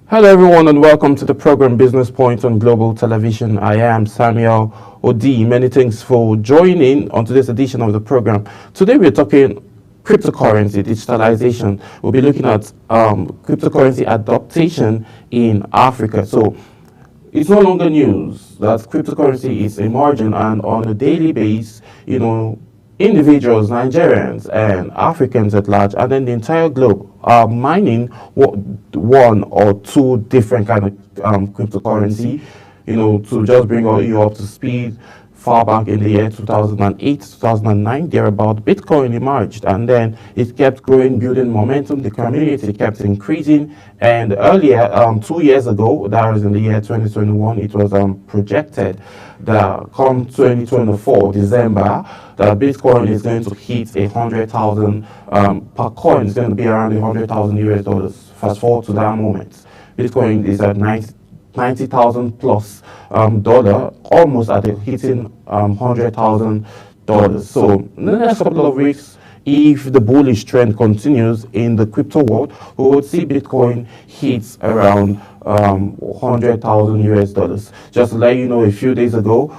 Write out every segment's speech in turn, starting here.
Hello, everyone, and welcome to the program Business Point on Global Television. I am Samuel Odi. Many thanks for joining on today's edition of the program. Today, we're talking cryptocurrency, digitalization. We'll be looking at cryptocurrency adaptation in Africa. So, it's no longer news that cryptocurrency is emerging, and on a daily basis, individuals, Nigerians, and Africans at large, and then the entire globe are mining one or two different kind of cryptocurrency. To just bring you up to speed. Far back in the year 2008, 2009, thereabout, Bitcoin emerged, and then it kept growing, building momentum. The community kept increasing, and earlier, 2 years ago, that was in the year 2021, it was projected that come 2024 December, that Bitcoin is going to hit 100,000 per coin. It's going to be around 100,000 US dollars. Fast forward to that moment, Bitcoin is at 90,000 plus dollar, almost at hitting $100,000. So in the next couple of weeks, if the bullish trend continues in the crypto world, we would see Bitcoin hits around 100,000 US dollars. Just to let you know, a few days ago,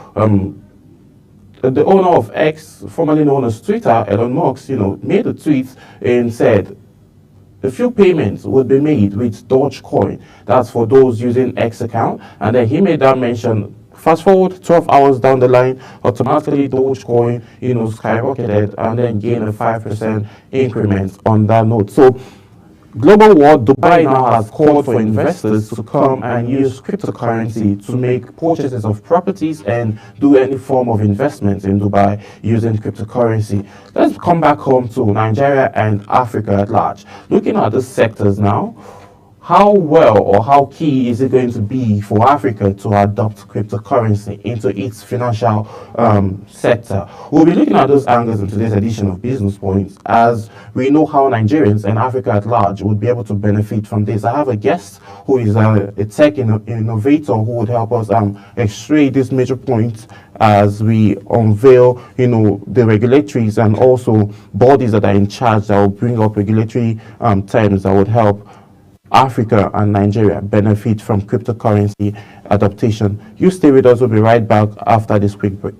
the owner of X, formerly known as Twitter, Elon Musk, made a tweet and said a few payments would be made with Dogecoin. That's for those using X account. And then he made that mention. Fast forward 12 hours down the line, automatically Dogecoin, skyrocketed and then gained a 5% increment on that note. So global world, Dubai now has called for investors to come and use cryptocurrency to make purchases of properties and do any form of investments in Dubai using cryptocurrency. Let's come back home to Nigeria and Africa at large. Looking at the sectors now, how well or how key is it going to be for Africa to adopt cryptocurrency into its financial sector? We'll be looking at those angles in today's edition of Business Points, as we know how Nigerians and Africa at large would be able to benefit from this. I have a guest who is a tech innovator who would help us extract these major points as we unveil, the regulatories and also bodies that are in charge that will bring up regulatory terms that would help Africa and Nigeria benefit from cryptocurrency adaptation. You stay with us. We'll be right back after this quick break.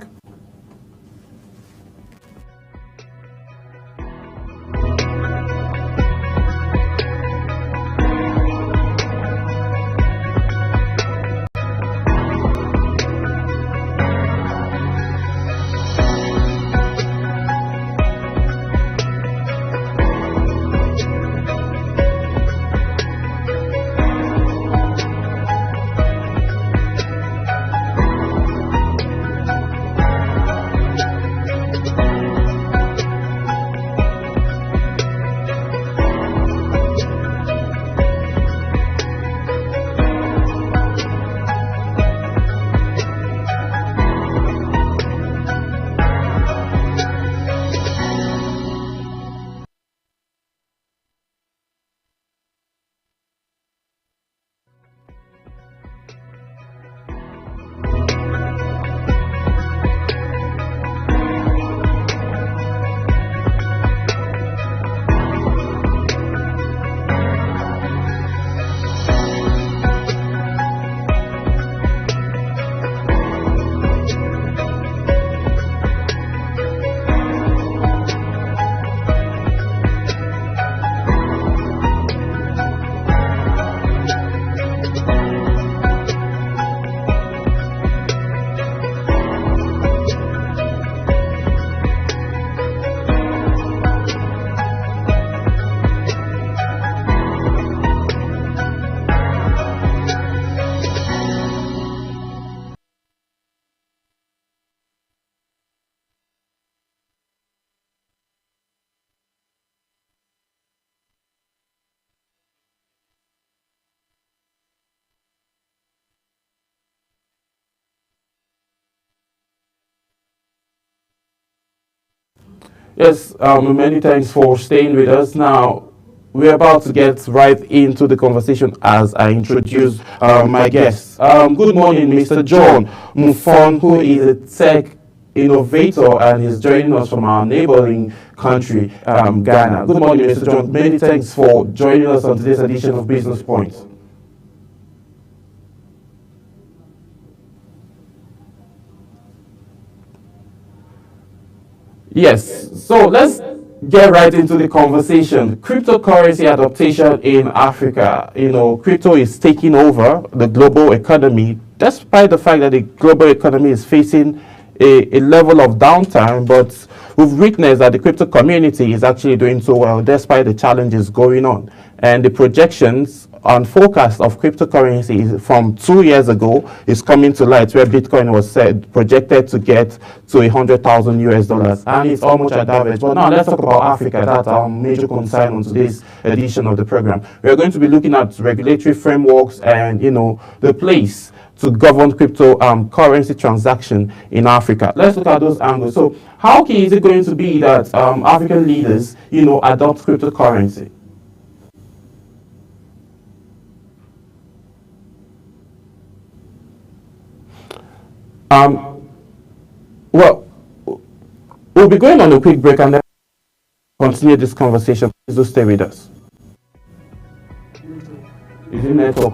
Yes, many thanks for staying with us. Now, we're about to get right into the conversation as I introduce my guest. Good morning, Mr. John MFON, who is a tech innovator and is joining us from our neighboring country, Ghana. Good morning, Mr. John. Many thanks for joining us on today's edition of Business Points. Yes, so let's get right into the conversation. Cryptocurrency adaptation in Africa. Crypto is taking over the global economy, despite the fact that the global economy is facing a level of downtime, but we've witnessed that the crypto community is actually doing so well despite the challenges going on. And the projections and forecast of cryptocurrency from 2 years ago is coming to light, where Bitcoin was said projected to get to 100,000 US dollars, and it's almost at average. But now let's talk about Africa. That's our major concern on today's edition of the program. We are going to be looking at regulatory frameworks and the place to govern crypto currency transaction in Africa. Let's look at those angles. So, how key is it going to be that African leaders, adopt cryptocurrency? Well, we'll be going on a quick break and then continue this conversation. Please do stay with us. Is it network?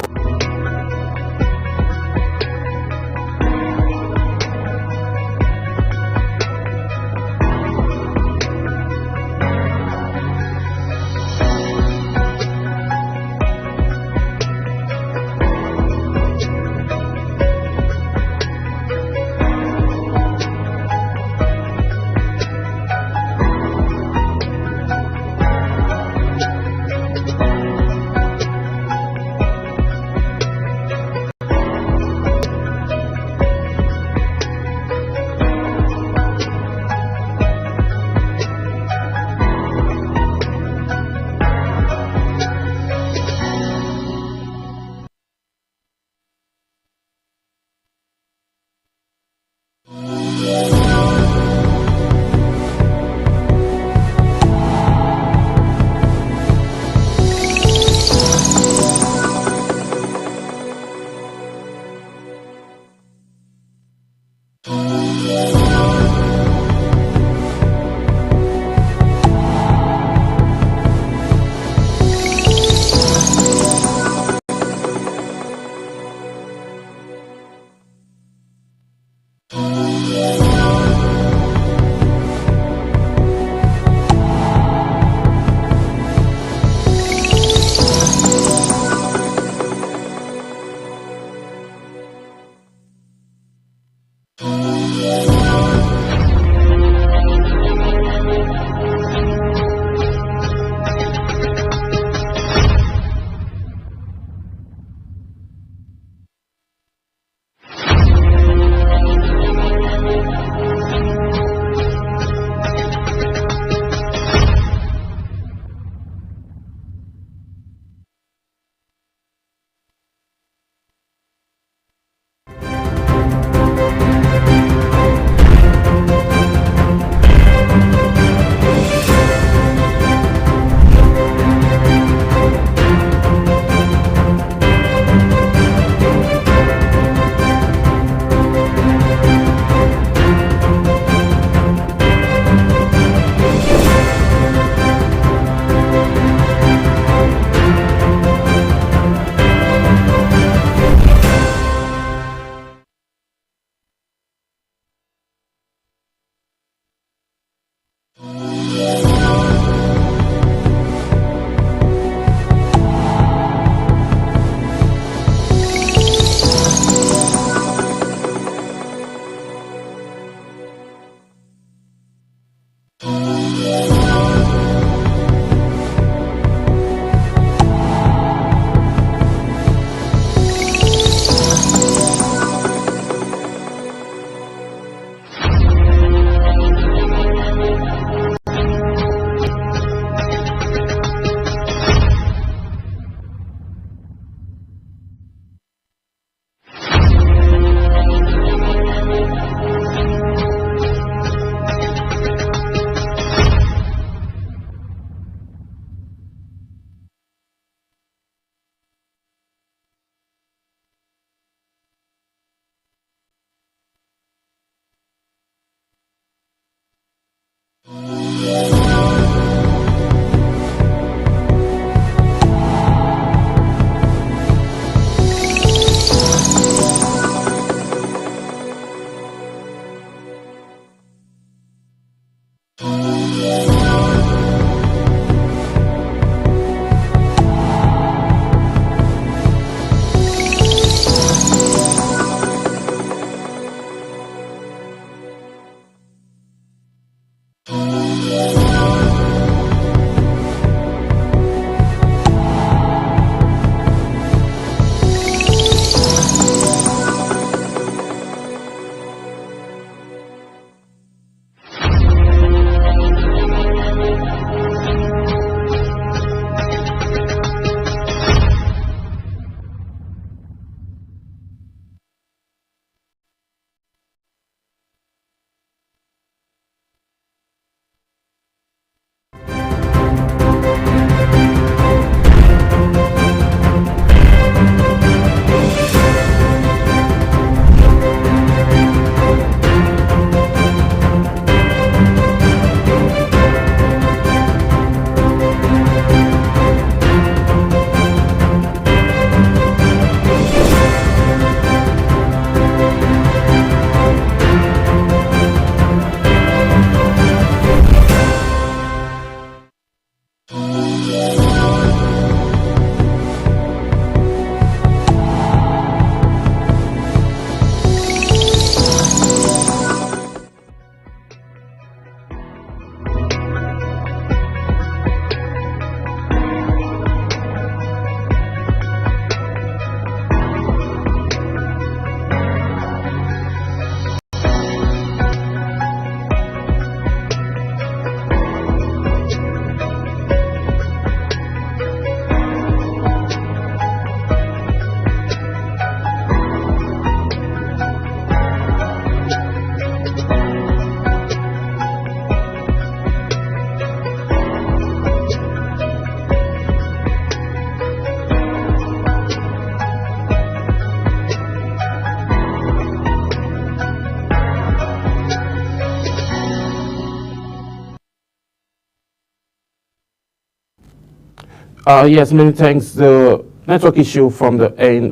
Yes, many thanks. The network issue from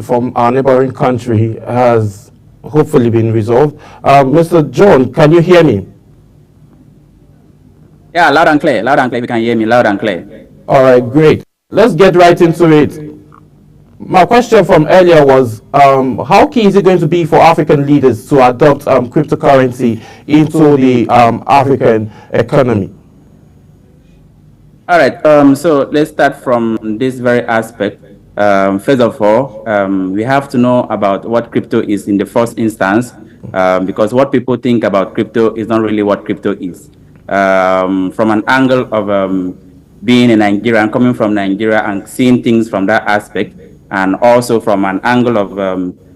from our neighboring country has hopefully been resolved. Mr. John, can you hear me? Yeah, loud and clear. Loud and clear. You can hear me loud and clear. All right, great. Let's get right into it. My question from earlier was, how key is it going to be for African leaders to adopt cryptocurrency into the African economy? All right. So let's start from this very aspect. First of all, we have to know about what crypto is in the first instance, because what people think about crypto is not really what crypto is. From an angle of being a Nigerian, coming from Nigeria and seeing things from that aspect, and also from an angle of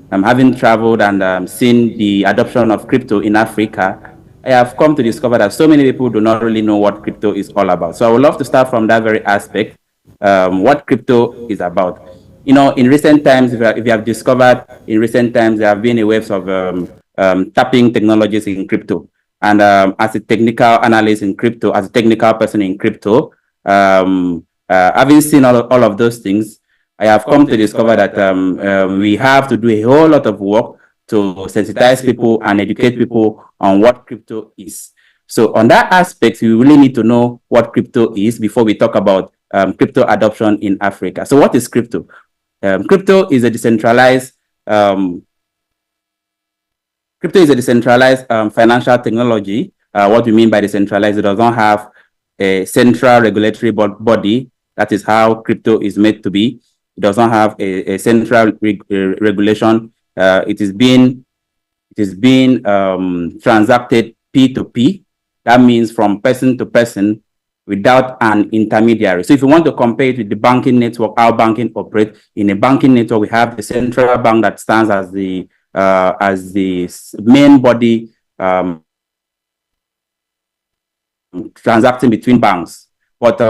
having traveled and seen the adoption of crypto in Africa, I have come to discover that so many people do not really know what crypto is all about. So I would love to start from that very aspect, what crypto is about. You know, in recent times, if you have discovered, in recent times, there have been a waves of tapping technologies in crypto. And as a technical analyst in crypto, as a technical person in crypto, having seen all of those things, I have come to discover that we have to do a whole lot of work to sensitize people and educate people on what crypto is. So on that aspect, we really need to know what crypto is before we talk about crypto adoption in Africa. So what is crypto? Crypto is a decentralized financial technology. What we mean by decentralized, it does not have a central regulatory body. That is how crypto is made to be. It does not have a central regulation. It is being transacted P2P. That means from person to person without an intermediary. So if you want to compare it with the banking network, how banking operates, in a banking network, we have the central bank that stands as the main body transacting between banks. But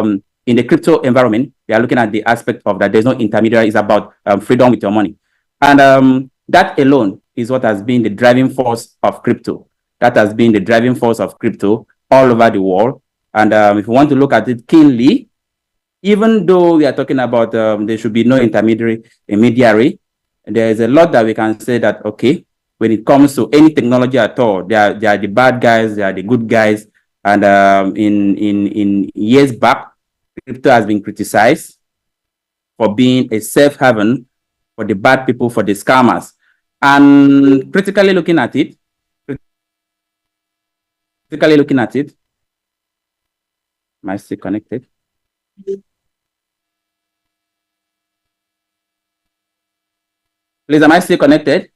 in the crypto environment, we are looking at the aspect of that there's no intermediary. It's about freedom with your money. And that alone is what has been the driving force of crypto. That has been the driving force of crypto all over the world. And if you want to look at it keenly, even though we are talking about there should be no intermediary, there is a lot that we can say that, okay, when it comes to any technology at all, they are the bad guys, they are the good guys. And in years back, crypto has been criticized for being a safe haven for the bad people, for the scammers. And critically looking at it, am I still connected? Please, am I still connected?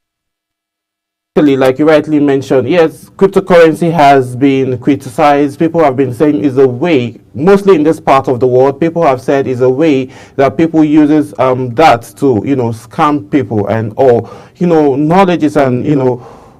Like you rightly mentioned, yes, cryptocurrency has been criticized. People have been saying is a way, mostly in this part of the world, people have said is a way that people uses that to, scam people and all. Knowledges and,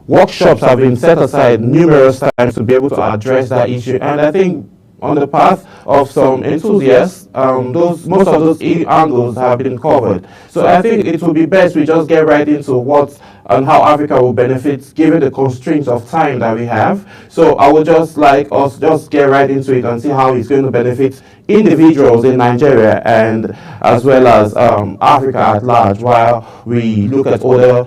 workshops have been set aside numerous times to be able to address that issue. And I think on the path of some enthusiasts, most of those angles have been covered. So I think it would be best we just get right into what and how Africa will benefit given the constraints of time that we have. So I would just like us just get right into it and see how it's going to benefit individuals in Nigeria and as well as Africa at large, while we look at other,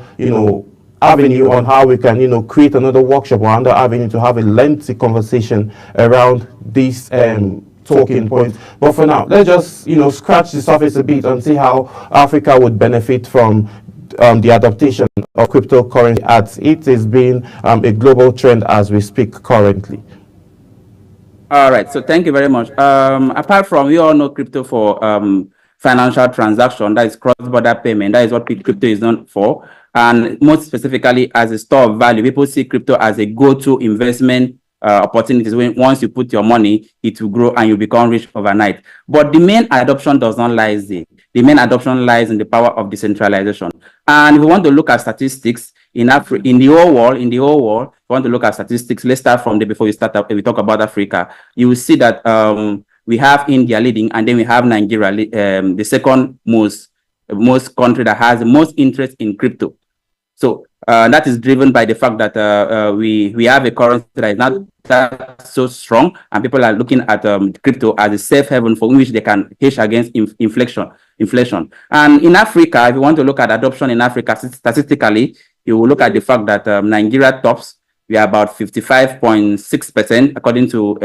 avenue on how we can, create another workshop or another avenue to have a lengthy conversation around these talking points. But for now, let's just, scratch the surface a bit and see how Africa would benefit from the adaptation of cryptocurrency as it is being a global trend as we speak currently. All right, so thank you very much. Apart from, we all know crypto for financial transaction, that is cross-border payment. That is what crypto is known for. And most specifically as a store of value, people see crypto as a go-to investment opportunities. When once you put your money, it will grow and you become rich overnight. But the main adoption does not lie there. The main adoption lies in the power of decentralization. And if we want to look at statistics in the whole world, if you want to look at statistics, let's start from there before we start up. If we talk about Africa, you will see that we have India leading, and then we have Nigeria, the second most country that has the most interest in crypto. So that is driven by the fact that we have a currency that is not that so strong, and people are looking at crypto as a safe haven for which they can hedge against inflation. And in Africa, if you want to look at adoption in Africa, statistically, you will look at the fact that Nigeria tops. We are about 55.6% according to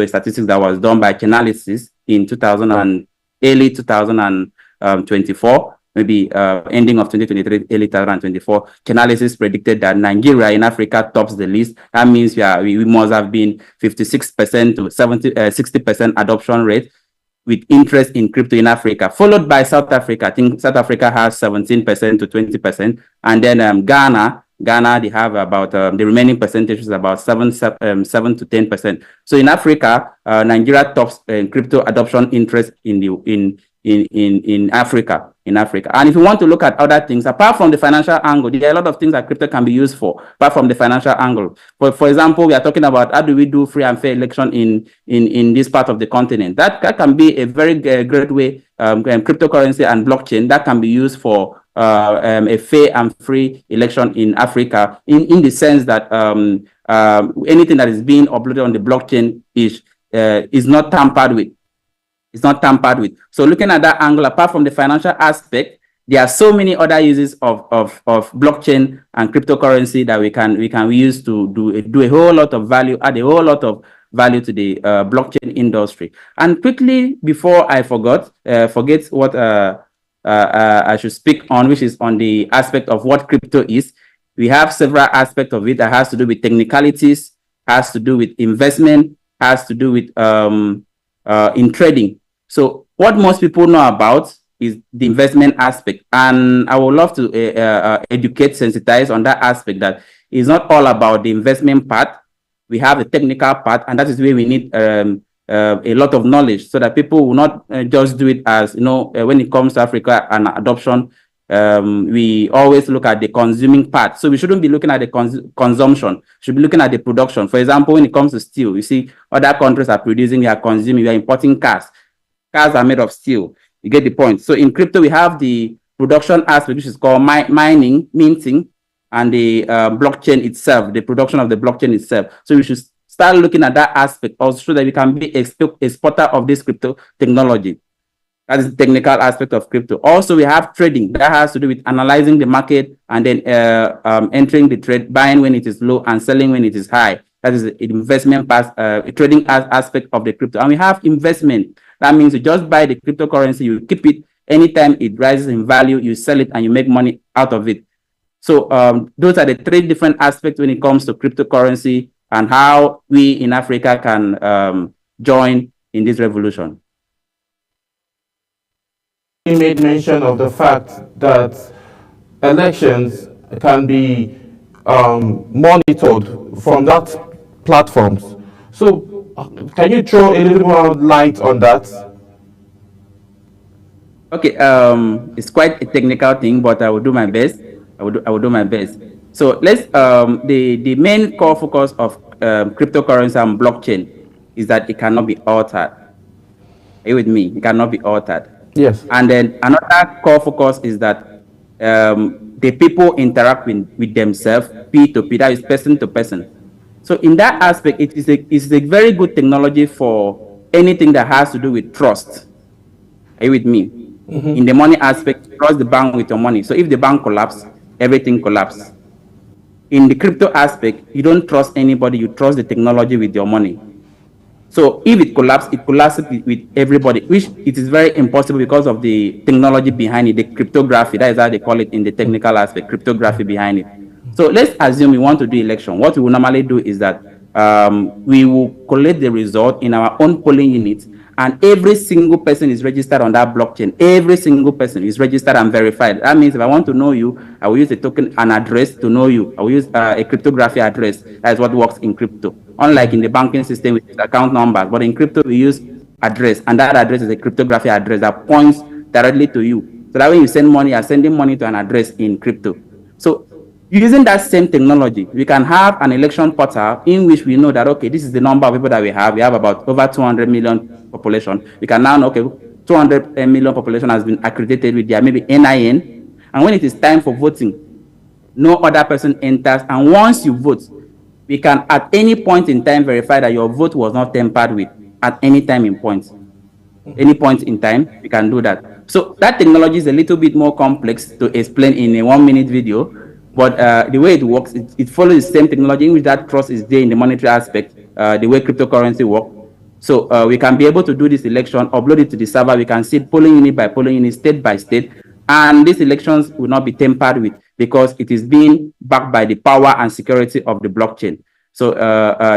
a statistics that was done by Chainalysis in 2000 and early 2024. Maybe ending of 2023, early 2024, Chainalysis predicted that Nigeria in Africa tops the list. That means we must have been 56% to 60% adoption rate with interest in crypto in Africa, followed by South Africa. I think South Africa has 17% to 20%. And then Ghana, they have about the remaining percentage is about 7 to 10%. So in Africa, Nigeria tops crypto adoption interest in Africa. And if you want to look at other things, apart from the financial angle, there are a lot of things that crypto can be used for, apart from the financial angle. For example, we are talking about how do we do free and fair election in this part of the continent. That can be a very great way, cryptocurrency and blockchain, that can be used for a fair and free election in Africa, in the sense that anything that is being uploaded on the blockchain is not tampered with. It's not tampered with. So looking at that angle, apart from the financial aspect, there are so many other uses of blockchain and cryptocurrency that we can use to do a whole lot of value, add a whole lot of value to the blockchain industry. And quickly, before I forget what I should speak on, which is on the aspect of what crypto is. We have several aspects of it that has to do with technicalities, has to do with investment, has to do with in trading. So what most people know about is the investment aspect, and I would love to educate, sensitize on that aspect, that it's not all about the investment part. We have a technical part, and that is where we need a lot of knowledge, so that people will not just do it as, when it comes to Africa and adoption, we always look at the consuming part. So we shouldn't be looking at the consumption, we should be looking at the production. For example, when it comes to steel, you see other countries are producing, we are consuming, we are importing cars. Cars are made of steel. You get the point. So in crypto, we have the production aspect, which is called mining, minting, and the blockchain itself, the production of the blockchain itself. So we should start looking at that aspect also, so that we can be exporter of this crypto technology. That is the technical aspect of crypto. Also, we have trading. That has to do with analyzing the market and then entering the trade, buying when it is low and selling when it is high. That is the investment part, trading aspect of the crypto. And we have investment. That means you just buy the cryptocurrency, you keep it. Anytime it rises in value, you sell it and you make money out of it. So those are the three different aspects when it comes to cryptocurrency and how we in Africa can join in this revolution. You made mention of the fact that elections can be monitored from that platforms. So can you throw a little more light on that? Okay, it's quite a technical thing, but I will do my best. I will do my best. So let's the main core focus of cryptocurrency and blockchain is that it cannot be altered. Are you with me? It cannot be altered. Yes. And then another core focus is that the people interact with themselves, P2P, that is person to person. So in that aspect, it is a very good technology for anything that has to do with trust. Are you with me? Mm-hmm. In the money aspect, trust the bank with your money. So if the bank collapses, everything collapses. In the crypto aspect, you don't trust anybody, you trust the technology with your money. So if it collapses with everybody, which it is very impossible because of the technology behind it, the cryptography, that is how they call it in the technical aspect, cryptography behind it. So let's assume we want to do election. What we will normally do is that we will collect the result in our own polling units, and every single person is registered on that blockchain. Every single person is registered and verified. That means if I want to know you, I will use a token, an address to know you. I will use a cryptography address. That is what works in crypto. Unlike in the banking system, we use account numbers, but in crypto, we use address, and that address is a cryptography address that points directly to you. So that when you send money, you are sending money to an address in crypto. So using that same technology, we can have an election portal in which we know that, okay, this is the number of people that we have. We have about over 200 million population. We can now know, okay, 200 million population has been accredited with their maybe NIN. And when it is time for voting, no other person enters, and once you vote, we can at any point in time verify that your vote was not tampered with at any time in point. Any point in time, we can do that. So that technology is a little bit more complex to explain in a 1-minute video, but the way it works, it follows the same technology in which that trust is there in the monetary aspect, the way cryptocurrency works. So we can be able to do this election, upload it to the server. We can see it polling unit by polling unit, state by state, and these elections will not be tampered with because it is being backed by the power and security of the blockchain. So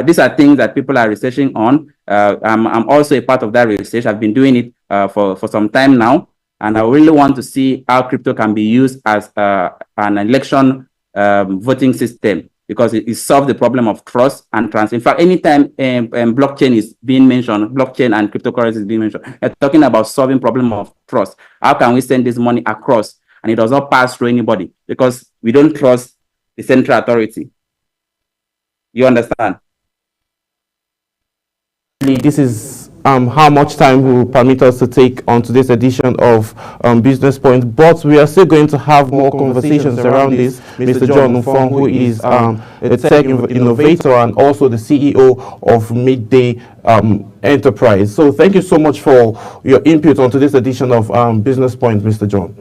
these are things that people are researching on. I'm also a part of that research. I've been doing it for some time now, and I really want to see how crypto can be used as an election voting system, because it solves the problem of trust and trust. In fact, anytime blockchain is being mentioned, blockchain and cryptocurrency is being mentioned, they're talking about solving problem of trust. How can we send this money across and it does not pass through anybody? Because we don't trust the central authority. You understand? This is how much time will permit us to take on today's edition of Business Point, but we are still going to have more conversations around this. Mr. John MFON, who is a tech innovator and also the CEO of Midday Enterprise. So thank you so much for your input on today's edition of Business Point, Mr. John.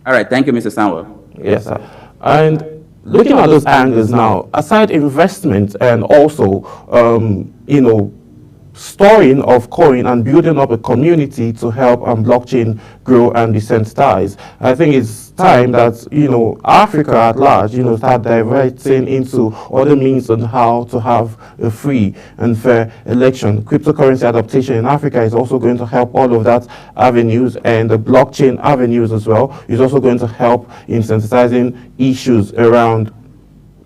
All right, thank you, Mr. Samuel. Yes, sir. And looking at those angles now, aside investment and also, storing of coin and building up a community to help blockchain grow and be sensitized, I think it's time that, Africa at large, start diverting into other means on how to have a free and fair election. Cryptocurrency adaptation in Africa is also going to help all of that avenues, and the blockchain avenues as well is also going to help in sensitizing issues around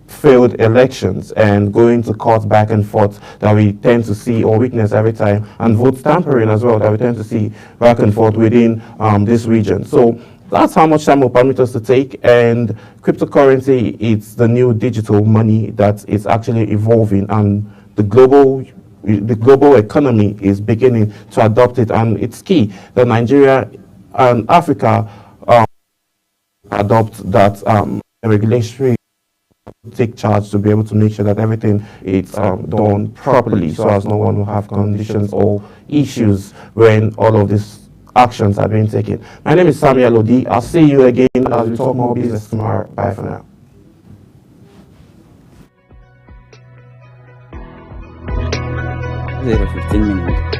failed elections and going to court back and forth that we tend to see or witness every time, and vote tampering as well that we tend to see back and forth within this region. So that's how much time will permit us to take, and cryptocurrency is the new digital money that is actually evolving, and the global economy is beginning to adopt it, and it's key that Nigeria and Africa adopt that regulatory take charge to be able to make sure that everything is done properly, so as no one will have conditions or issues when all of these actions are being taken. My name is Samuel Odi. I'll see you again as we talk more business tomorrow. Bye for now. 15 minutes.